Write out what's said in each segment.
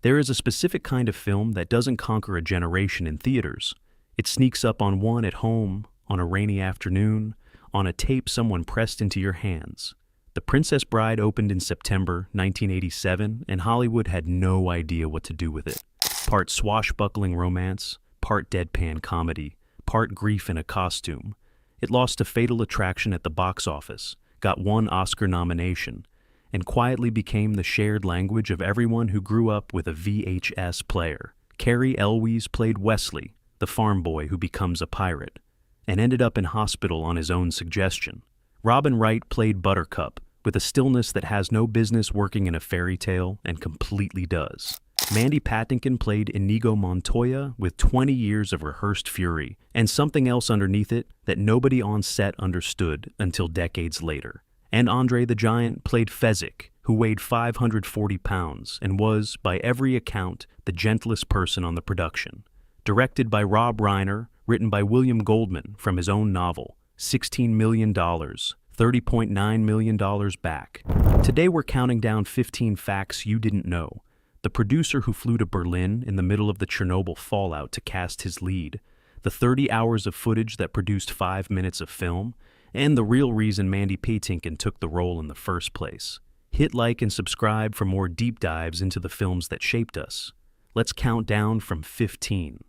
There is a specific kind of film that doesn't conquer a generation in theaters. It sneaks up on one at home, on a rainy afternoon, on a tape someone pressed into your hands. The Princess Bride opened in September 1987, and Hollywood had no idea what to do with it. Part swashbuckling romance, part deadpan comedy, part grief in a costume. It lost a fatal attraction at the box office, got one Oscar nomination, and quietly became the shared language of everyone who grew up with a VHS player. Cary Elwes played Wesley, the farm boy who becomes a pirate, and ended up in hospital on his own suggestion. Robin Wright played Buttercup, with a stillness that has no business working in a fairy tale and completely does. Mandy Patinkin played Inigo Montoya with 20 years of rehearsed fury and something else underneath it that nobody on set understood until decades later. And André the Giant played Fezzik, who weighed 540 pounds and was, by every account, the gentlest person on the production. Directed by Rob Reiner, written by William Goldman from his own novel, $16 million, $30.9 million back. Today we're counting down 15 facts you didn't know. The producer who flew to Berlin in the middle of the Chernobyl fallout to cast his lead, the 30 hours of footage that produced 5 minutes of film, and the real reason Mandy Patinkin took the role in the first place. Hit like and subscribe for more deep dives into the films that shaped us. Let's count down from 15.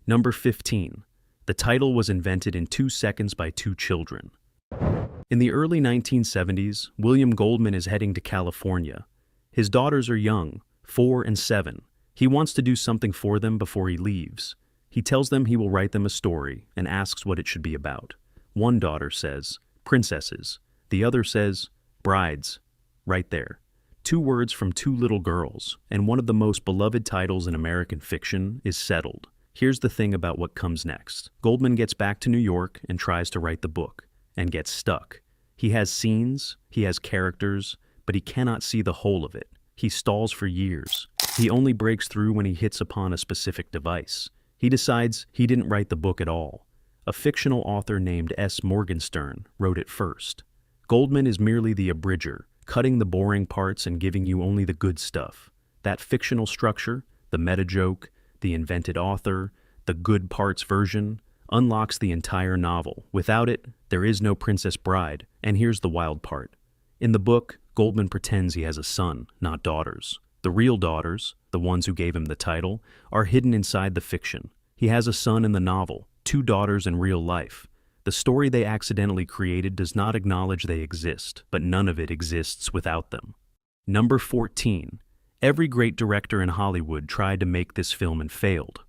Number 15. The title was invented in 2 seconds by 2 children. In the early 1970s, William Goldman is heading to California. His daughters are young, 4 and 7. He wants to do something for them before he leaves. He tells them he will write them a story and asks what it should be about. One daughter says, princesses. The other says, brides. Right there. 2 words from 2 little girls, and one of the most beloved titles in American fiction is settled. Here's the thing about what comes next. Goldman gets back to New York and tries to write the book, and gets stuck. He has scenes, he has characters, but he cannot see the whole of it. He stalls for years. He only breaks through when he hits upon a specific device. He decides he didn't write the book at all. A fictional author named S. Morgenstern wrote it first. Goldman is merely the abridger, cutting the boring parts and giving you only the good stuff. That fictional structure, the meta-joke, the invented author, the good parts version, unlocks the entire novel. Without it, there is no Princess Bride, and here's the wild part. In the book, Goldman pretends he has a son, not daughters. The real daughters, the ones who gave him the title, are hidden inside the fiction. He has a son in the novel, 2 daughters in real life. The story they accidentally created does not acknowledge they exist, but none of it exists without them. Number 14. Every great director in Hollywood tried to make this film and failed.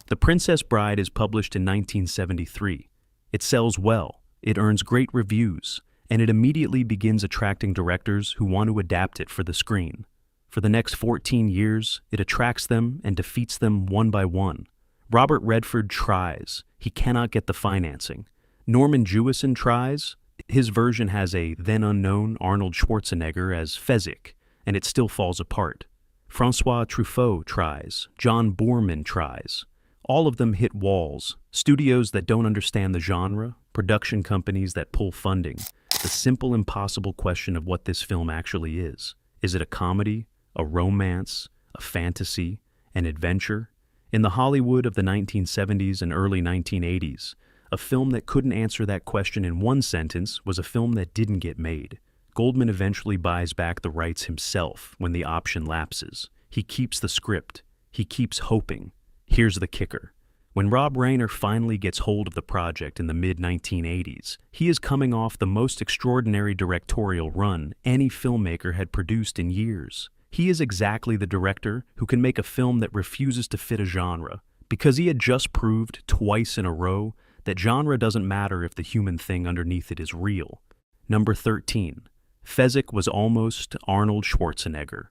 The Princess Bride is published in 1973. It sells well, it earns great reviews, and it immediately begins attracting directors who want to adapt it for the screen. For the next 14 years, it attracts them and defeats them one by one. Robert Redford tries. He cannot get the financing. Norman Jewison tries. His version has a then-unknown Arnold Schwarzenegger as Fezzik, and it still falls apart. François Truffaut tries. John Boorman tries. All of them hit walls. Studios that don't understand the genre, production companies that pull funding. The simple, impossible question of what this film actually is. Is it a comedy, a romance, a fantasy, an adventure? In the Hollywood of the 1970s and early 1980s, a film that couldn't answer that question in one sentence was a film that didn't get made. Goldman eventually buys back the rights himself when the option lapses. He keeps the script. He keeps hoping. Here's the kicker. When Rob Reiner finally gets hold of the project in the mid-1980s, he is coming off the most extraordinary directorial run any filmmaker had produced in years. He is exactly the director who can make a film that refuses to fit a genre, because he had just proved twice in a row that genre doesn't matter if the human thing underneath it is real. Number 13. Fezzik was almost Arnold Schwarzenegger.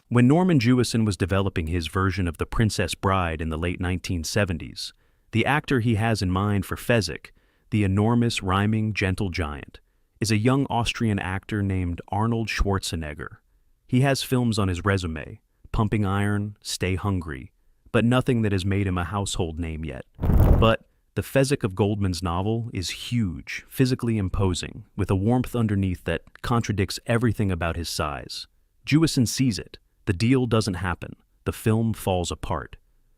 When Norman Jewison was developing his version of The Princess Bride in the late 1970s, the actor he has in mind for Fezzik, the enormous, rhyming, gentle giant, is a young Austrian actor named Arnold Schwarzenegger. He has films on his resume, Pumping Iron, Stay Hungry, but nothing that has made him a household name yet. But the Fezzik of Goldman's novel is huge, physically imposing, with a warmth underneath that contradicts everything about his size. Jewison sees it, The deal doesn't happen. The film falls apart.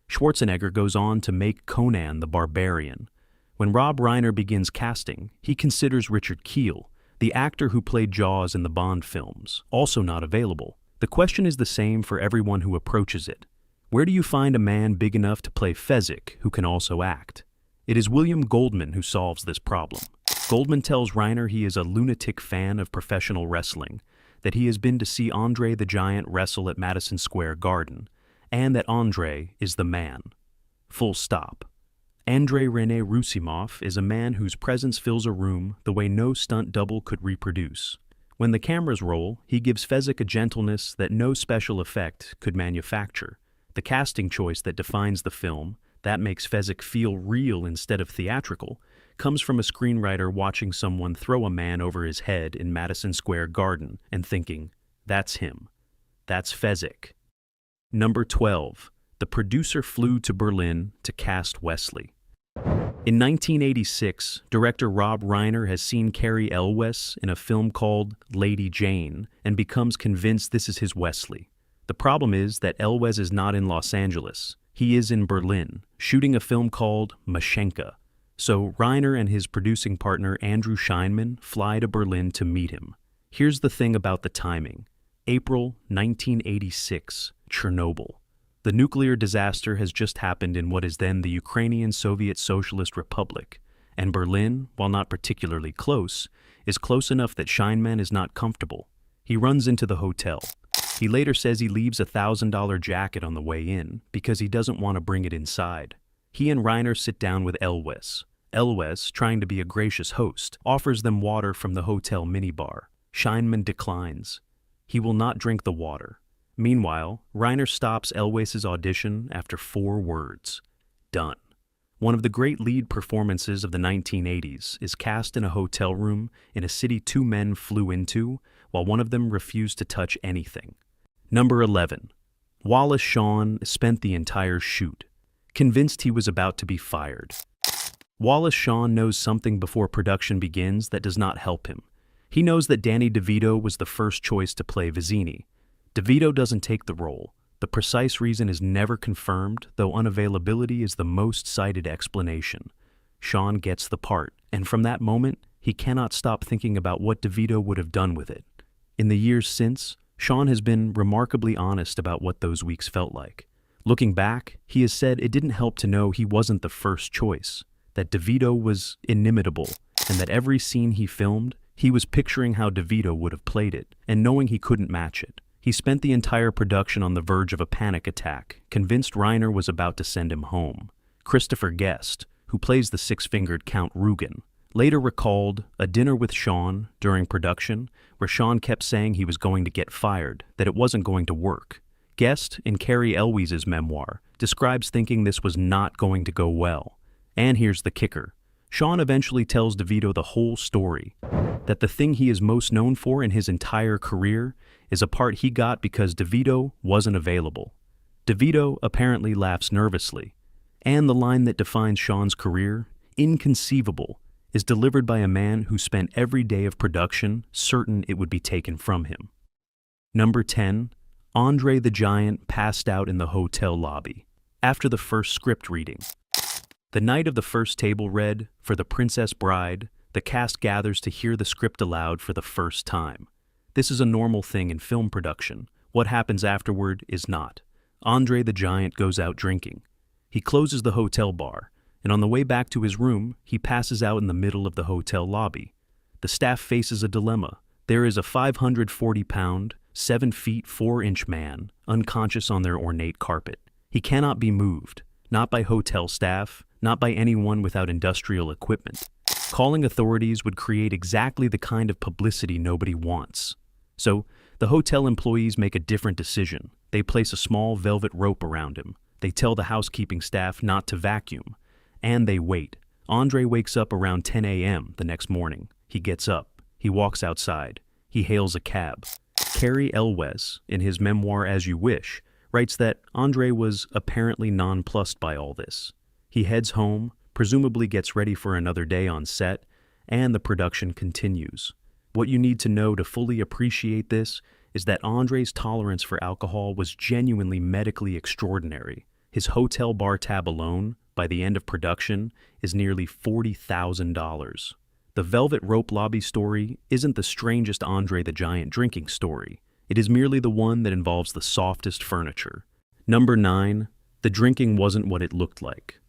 Schwarzenegger goes on to make Conan the Barbarian. When Rob Reiner begins casting, he considers Richard Kiel, the actor who played Jaws in the Bond films, also not available. The question is the same for everyone who approaches it. Where do you find a man big enough to play Fezzik who can also act? It is William Goldman who solves this problem. Goldman tells Reiner he is a lunatic fan of professional wrestling, that he has been to see André the Giant wrestle at Madison Square Garden, and that André is the man. Full stop. André René Roussimoff is a man whose presence fills a room the way no stunt double could reproduce. When the cameras roll, he gives Fezzik a gentleness that no special effect could manufacture. The casting choice that defines the film, that makes Fezzik feel real instead of theatrical, comes from a screenwriter watching someone throw a man over his head in Madison Square Garden and thinking, that's him. That's Fezzik. Number 12. The producer flew to Berlin to cast Wesley. In 1986, director Rob Reiner has seen Cary Elwes in a film called Lady Jane and becomes convinced this is his Wesley. The problem is that Elwes is not in Los Angeles. He is in Berlin, shooting a film called Maschenka. So Reiner and his producing partner Andrew Scheinman fly to Berlin to meet him. Here's the thing about the timing. April 1986, Chernobyl. The nuclear disaster has just happened in what is then the Ukrainian Soviet Socialist Republic, and Berlin, while not particularly close, is close enough that Scheinman is not comfortable. He runs into the hotel. He later says he leaves a $1,000 jacket on the way in because he doesn't want to bring it inside. He and Reiner sit down with Elwes. Elwes, trying to be a gracious host, offers them water from the hotel minibar. Scheinman declines. He will not drink the water. Meanwhile, Reiner stops Elwes' audition after 4 words. Done. One of the great lead performances of the 1980s is cast in a hotel room in a city 2 men flew into, while one of them refused to touch anything. Number 11. Wallace Shawn spent the entire shoot, convinced he was about to be fired. Wallace Shawn knows something before production begins that does not help him. He knows that Danny DeVito was the first choice to play Vizzini. DeVito doesn't take the role. The precise reason is never confirmed, though unavailability is the most cited explanation. Shawn gets the part, and from that moment, he cannot stop thinking about what DeVito would have done with it. In the years since, Shawn has been remarkably honest about what those weeks felt like. Looking back, he has said it didn't help to know he wasn't the first choice, that DeVito was inimitable, and that every scene he filmed, he was picturing how DeVito would have played it, and knowing he couldn't match it. He spent the entire production on the verge of a panic attack, convinced Reiner was about to send him home. Christopher Guest, who plays the six-fingered Count Rugen, later recalled a dinner with Shawn during production where Shawn kept saying he was going to get fired, that it wasn't going to work. Guest, in Cary Elwes' memoir, describes thinking this was not going to go well. And here's the kicker. Shawn eventually tells DeVito the whole story, that the thing he is most known for in his entire career is a part he got because DeVito wasn't available. DeVito apparently laughs nervously, and the line that defines Shawn's career, inconceivable, is delivered by a man who spent every day of production certain it would be taken from him. Number 10. André the Giant passed out in the hotel lobby after the first script reading. The night of the first table read, for The Princess Bride, the cast gathers to hear the script aloud for the first time. This is a normal thing in film production. What happens afterward is not. André the Giant goes out drinking. He closes the hotel bar, and on the way back to his room, he passes out in the middle of the hotel lobby. The staff faces a dilemma. There is a 540-pound, 7 feet 4-inch man, unconscious on their ornate carpet. He cannot be moved, not by hotel staff, not by anyone without industrial equipment. Calling authorities would create exactly the kind of publicity nobody wants. So, the hotel employees make a different decision. They place a small velvet rope around him. They tell the housekeeping staff not to vacuum. And they wait. André wakes up around 10 a.m. the next morning. He gets up. He walks outside. He hails a cab. Cary Elwes, in his memoir As You Wish, writes that André was apparently nonplussed by all this. He heads home, presumably gets ready for another day on set, and the production continues. What you need to know to fully appreciate this is that André's tolerance for alcohol was genuinely medically extraordinary. His hotel bar tab alone, by the end of production, is nearly $40,000. The Velvet Rope Lobby story isn't the strangest André the Giant drinking story. It is merely the one that involves the softest furniture. Number 9. The drinking wasn't what it looked like.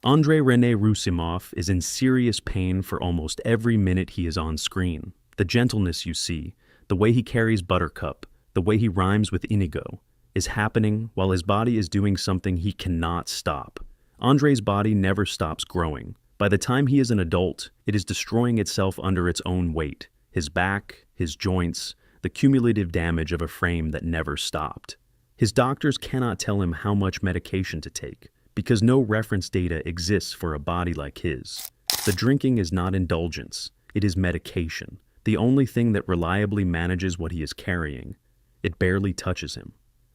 André René Roussimoff is in serious pain for almost every minute he is on screen. The gentleness you see, the way he carries Buttercup, the way he rhymes with Inigo, is happening while his body is doing something he cannot stop. André's body never stops growing. By the time he is an adult, it is destroying itself under its own weight. His back, his joints, the cumulative damage of a frame that never stopped. His doctors cannot tell him how much medication to take, because no reference data exists for a body like his. The drinking is not indulgence, it is medication, the only thing that reliably manages what he is carrying. It barely touches him.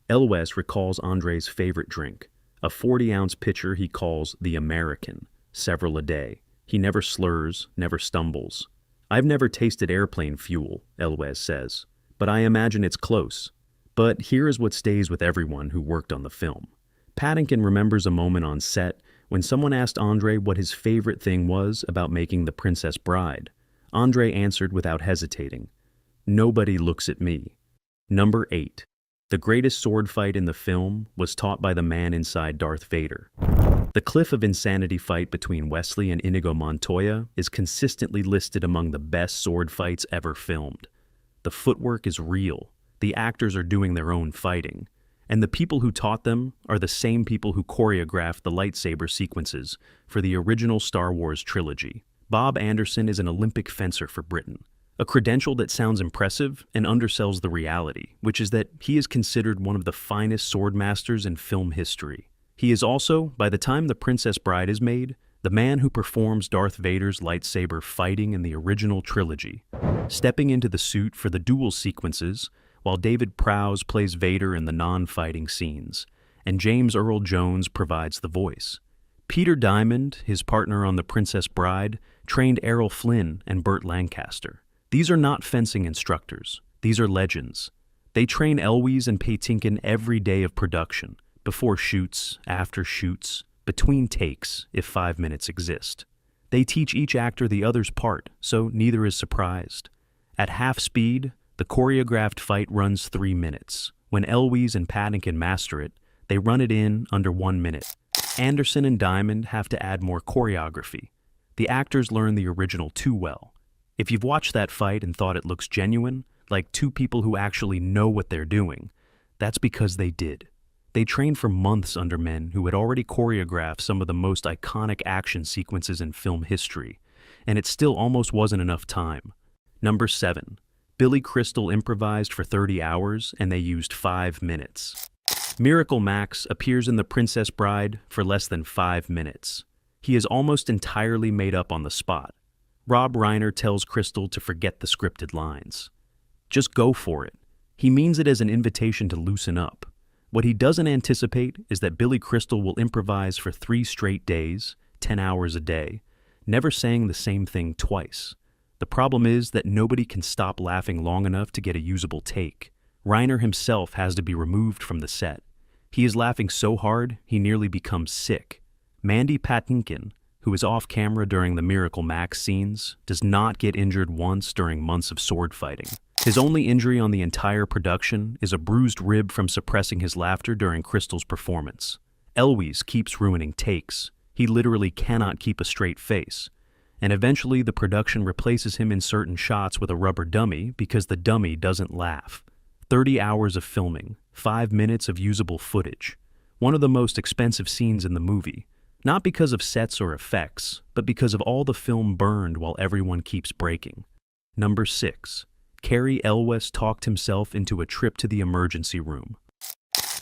Elwes recalls André's favorite drink, a 40-ounce pitcher he calls the American, several a day. He never slurs, never stumbles. "I've never tasted airplane fuel," Elwes says, "but I imagine it's close." But here is what stays with everyone who worked on the film. Patinkin remembers a moment on set when someone asked André what his favorite thing was about making The Princess Bride. André answered without hesitating, "Nobody looks at me." Number 8. The greatest sword fight in the film was taught by the man inside Darth Vader. The Cliff of Insanity fight between Wesley and Inigo Montoya is consistently listed among the best sword fights ever filmed. The footwork is real, the actors are doing their own fighting, and the people who taught them are the same people who choreographed the lightsaber sequences for the original Star Wars trilogy. Bob Anderson is an Olympic fencer for Britain, a credential that sounds impressive and undersells the reality, which is that he is considered one of the finest sword masters in film history. He is also, by the time The Princess Bride is made, the man who performs Darth Vader's lightsaber fighting in the original trilogy, stepping into the suit for the duel sequences, while David Prowse plays Vader in the non-fighting scenes, and James Earl Jones provides the voice. Peter Diamond, his partner on The Princess Bride, trained Errol Flynn and Burt Lancaster. These are not fencing instructors. These are legends. They train Elwes and Patinkin every day of production, before shoots, after shoots, between takes, if 5 minutes exist. They teach each actor the other's part, so neither is surprised. At half speed, the choreographed fight runs 3 minutes. When Elwes and Patinkin master it, they run it in under 1 minute. Anderson and Diamond have to add more choreography. The actors learn the original too well. If you've watched that fight and thought it looks genuine, like two people who actually know what they're doing, that's because they did. They trained for months under men who had already choreographed some of the most iconic action sequences in film history, and it still almost wasn't enough time. Number 7. Billy Crystal improvised for 30 hours and they used 5 minutes. Miracle Max appears in The Princess Bride for less than 5 minutes. He is almost entirely made up on the spot. Rob Reiner tells Crystal to forget the scripted lines. Just go for it. He means it as an invitation to loosen up. What he doesn't anticipate is that Billy Crystal will improvise for 3 straight days, 10 hours a day, never saying the same thing twice. The problem is that nobody can stop laughing long enough to get a usable take. Reiner himself has to be removed from the set. He is laughing so hard, he nearly becomes sick. Mandy Patinkin, who is off camera during the Miracle Max scenes, does not get injured once during months of sword fighting. His only injury on the entire production is a bruised rib from suppressing his laughter during Crystal's performance. Elwes keeps ruining takes. He literally cannot keep a straight face. And eventually the production replaces him in certain shots with a rubber dummy because the dummy doesn't laugh. 30 hours of filming, 5 minutes of usable footage. One of the most expensive scenes in the movie. Not because of sets or effects, but because of all the film burned while everyone keeps breaking. Number 6. Cary Elwes talked himself into a trip to the emergency room.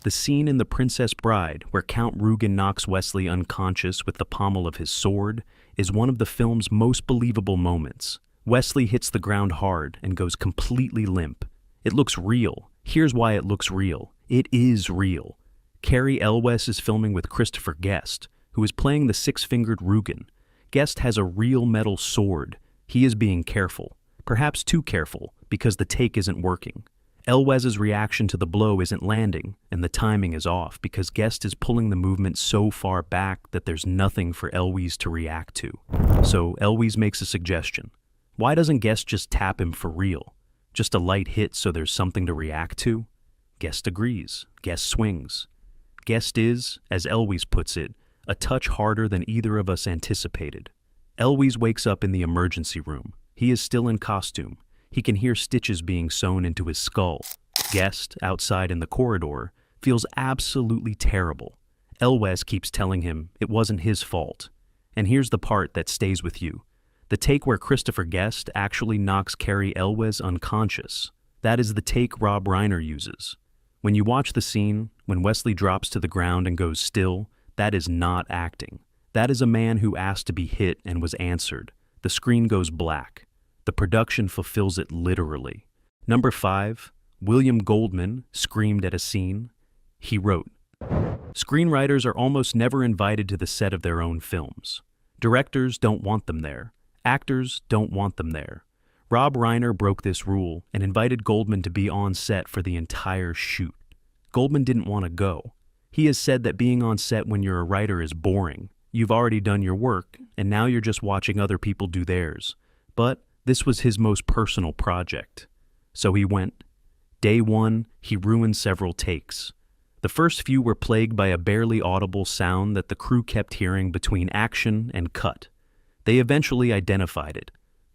The scene in The Princess Bride where Count Rugen knocks Wesley unconscious with the pommel of his sword is one of the film's most believable moments. Wesley hits the ground hard and goes completely limp. It looks real. Here's why it looks real. It is real. Cary Elwes is filming with Christopher Guest, who is playing the six-fingered Rugen. Guest has a real metal sword. He is being careful. Perhaps too careful, because the take isn't working. Elwes's reaction to the blow isn't landing, and the timing is off because Guest is pulling the movement so far back that there's nothing for Elwes to react to. So Elwes makes a suggestion. Why doesn't Guest just tap him for real? Just a light hit so there's something to react to? Guest agrees. Guest swings. Guest is, as Elwes puts it, a touch harder than either of us anticipated. Elwes wakes up in the emergency room. He is still in costume. He can hear stitches being sewn into his skull. Guest, outside in the corridor, feels absolutely terrible. Elwes keeps telling him it wasn't his fault. And here's the part that stays with you. The take where Christopher Guest actually knocks Cary Elwes unconscious. That is the take Rob Reiner uses. When you watch the scene, when Wesley drops to the ground and goes still, that is not acting. That is a man who asked to be hit and was answered. The screen goes black. The production fulfills it literally. Number 5, William Goldman screamed at a scene. He wrote, "Screenwriters are almost never invited to the set of their own films. Directors don't want them there. Actors don't want them there. Rob Reiner broke this rule and invited Goldman to be on set for the entire shoot. Goldman didn't want to go. He has said that being on set when you're a writer is boring. You've already done your work, and now you're just watching other people do theirs. But this was his most personal project. So he went. Day 1, he ruined several takes. The first few were plagued by a barely audible sound that the crew kept hearing between action and cut. They eventually identified it.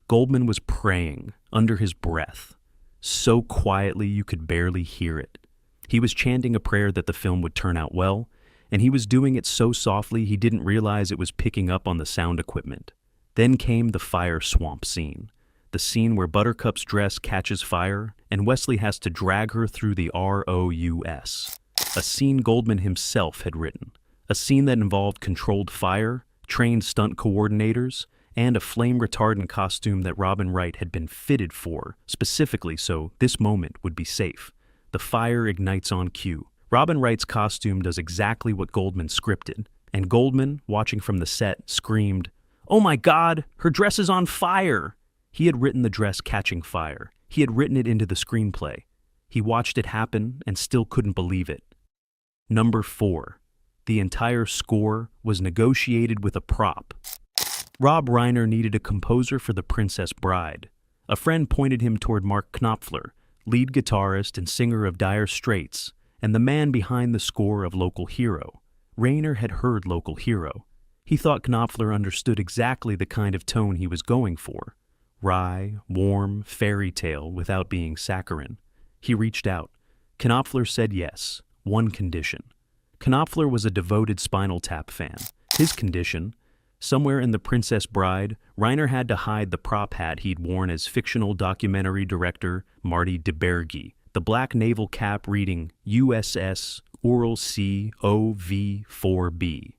Goldman was praying under his breath, so quietly you could barely hear it. He was chanting a prayer that the film would turn out well, and he was doing it so softly he didn't realize it was picking up on the sound equipment. Then came the fire swamp scene. The scene where Buttercup's dress catches fire and Wesley has to drag her through the ROUS. A scene Goldman himself had written. A scene that involved controlled fire, trained stunt coordinators, and a flame retardant costume that Robin Wright had been fitted for, specifically so this moment would be safe. The fire ignites on cue. Robin Wright's costume does exactly what Goldman scripted, and Goldman, watching from the set, screamed, "Oh my God, her dress is on fire!" He had written the dress catching fire. He had written it into the screenplay. He watched it happen and still couldn't believe it. Number 4. The entire score was negotiated with a prop. Rob Reiner needed a composer for The Princess Bride. A friend pointed him toward Mark Knopfler, lead guitarist and singer of Dire Straits, and the man behind the score of Local Hero. Reiner had heard Local Hero. He thought Knopfler understood exactly the kind of tone he was going for. Wry, warm, fairy tale without being saccharine. He reached out. Knopfler said yes, one condition. Knopfler was a devoted Spinal Tap fan. His condition: somewhere in The Princess Bride, Reiner had to hide the prop hat he'd worn as fictional documentary director Marty DeBerge, the black naval cap reading USS Ural C OV-4B.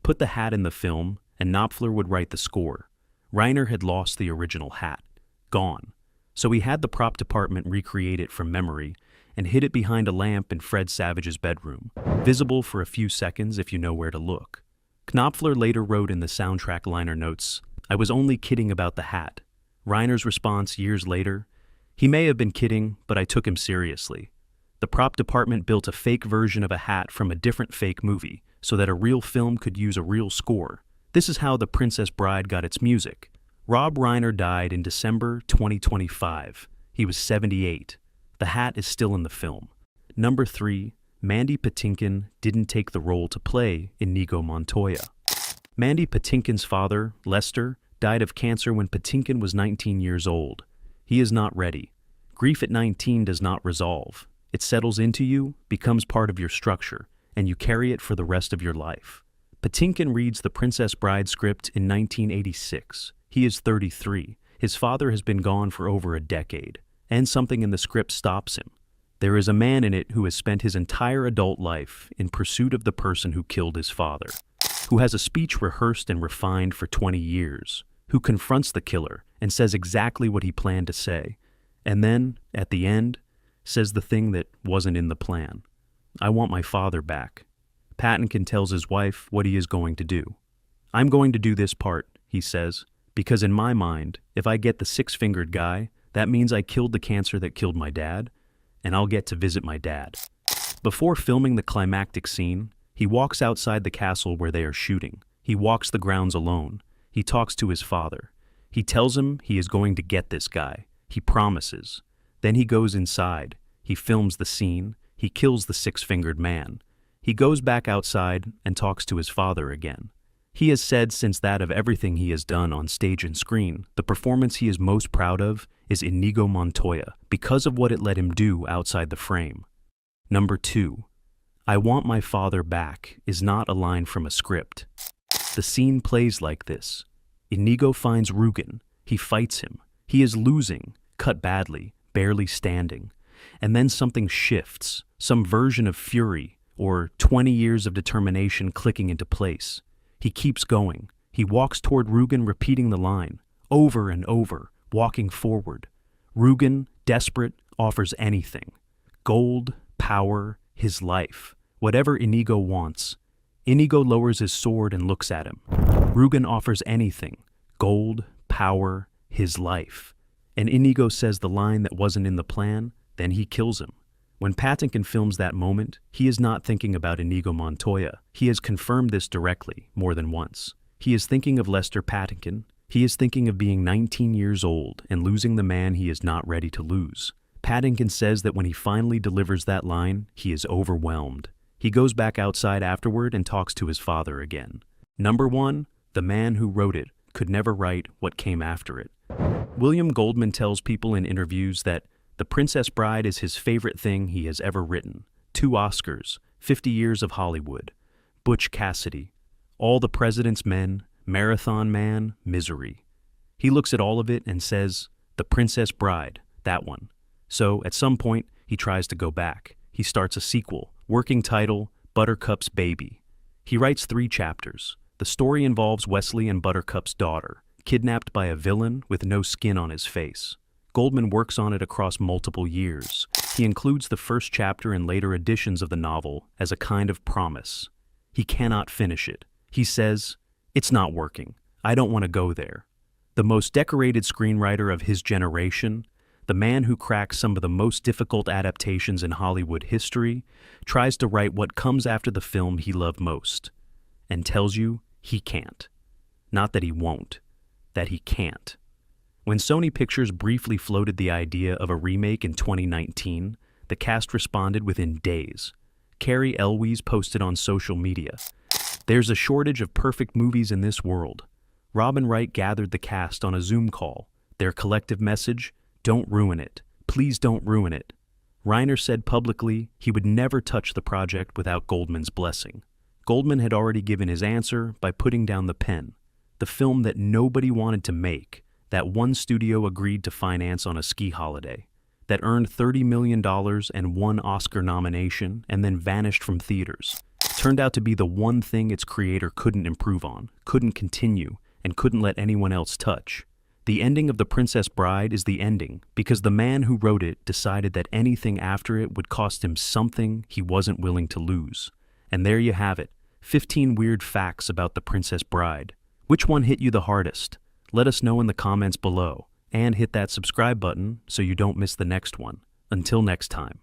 Put the hat in the film, and Knopfler would write the score. Reiner had lost the original hat. Gone. So he had the prop department recreate it from memory and hid it behind a lamp in Fred Savage's bedroom, visible for a few seconds if you know where to look. Knopfler later wrote in the soundtrack liner notes, "I was only kidding about the hat." Reiner's response years later, "He may have been kidding, but I took him seriously." The prop department built a fake version of a hat from a different fake movie so that a real film could use a real score. This is how The Princess Bride got its music. Rob Reiner died in December 2025. He was 78. The hat is still in the film. Number 3, Mandy Patinkin didn't take the role to play Inigo Montoya. Mandy Patinkin's father, Lester, died of cancer when Patinkin was 19 years old. He is not ready. Grief at 19 does not resolve. It settles into you, becomes part of your structure, and you carry it for the rest of your life. Patinkin reads The Princess Bride script in 1986. He is 33. His father has been gone for over a decade, and something in the script stops him. There is a man in it who has spent his entire adult life in pursuit of the person who killed his father, who has a speech rehearsed and refined for 20 years, who confronts the killer and says exactly what he planned to say, and then, at the end, says the thing that wasn't in the plan. "I want my father back." Patinkin tells his wife what he is going to do. "I'm going to do this part," he says, "because in my mind, if I get the six-fingered guy, that means I killed the cancer that killed my dad, and I'll get to visit my dad. Before filming the climactic scene, he walks outside the castle where they are shooting. He walks the grounds alone. He talks to his father. He tells him he is going to get this guy. He promises. Then he goes inside. He films the scene. He kills the six-fingered man. He goes back outside and talks to his father again. He has said since that of everything he has done on stage and screen, the performance he is most proud of is Inigo Montoya because of what it let him do outside the frame. Number 2. I want my father back is not a line from a script. The scene plays like this. Inigo finds Rugen. He fights him. He is losing, cut badly, barely standing. And then something shifts, some version of fury or 20 years of determination clicking into place. He keeps going. He walks toward Rugen repeating the line, over and over, walking forward. Rugen, desperate, offers anything. Gold, power, his life. Whatever Inigo wants. Inigo lowers his sword and looks at him. Rugen offers anything. Gold, power, his life. And Inigo says the line that wasn't in the plan, then he kills him. When Patinkin films that moment, he is not thinking about Inigo Montoya. He has confirmed this directly, more than once. He is thinking of Lester Patinkin. He is thinking of being 19 years old and losing the man he is not ready to lose. Patinkin says that when he finally delivers that line, he is overwhelmed. He goes back outside afterward and talks to his father again. Number 1, the man who wrote it could never write what came after it. William Goldman tells people in interviews that The Princess Bride is his favorite thing he has ever written. 2 Oscars, 50 years of Hollywood, Butch Cassidy, All the President's Men, Marathon Man, Misery. He looks at all of it and says, The Princess Bride, that one. So, at some point, he tries to go back. He starts a sequel, working title, Buttercup's Baby. He writes 3 chapters. The story involves Wesley and Buttercup's daughter, kidnapped by a villain with no skin on his face. Goldman works on it across multiple years. He includes the first chapter in later editions of the novel as a kind of promise. He cannot finish it. He says, It's not working. I don't want to go there. The most decorated screenwriter of his generation, the man who cracks some of the most difficult adaptations in Hollywood history, tries to write what comes after the film he loved most, and tells you he can't. Not that he won't, that he can't. When Sony Pictures briefly floated the idea of a remake in 2019, the cast responded within days. Cary Elwes posted on social media, There's a shortage of perfect movies in this world. Robin Wright gathered the cast on a Zoom call. Their collective message, Don't ruin it. Please don't ruin it. Reiner said publicly he would never touch the project without Goldman's blessing. Goldman had already given his answer by putting down the pen. The film that nobody wanted to make, that one studio agreed to finance on a ski holiday, that earned $30 million and 1 Oscar nomination and then vanished from theaters, turned out to be the one thing its creator couldn't improve on, couldn't continue, and couldn't let anyone else touch. The ending of The Princess Bride is the ending because the man who wrote it decided that anything after it would cost him something he wasn't willing to lose. And there you have it, 15 weird facts about The Princess Bride. Which one hit you the hardest? Let us know in the comments below, and hit that subscribe button so you don't miss the next one. Until next time.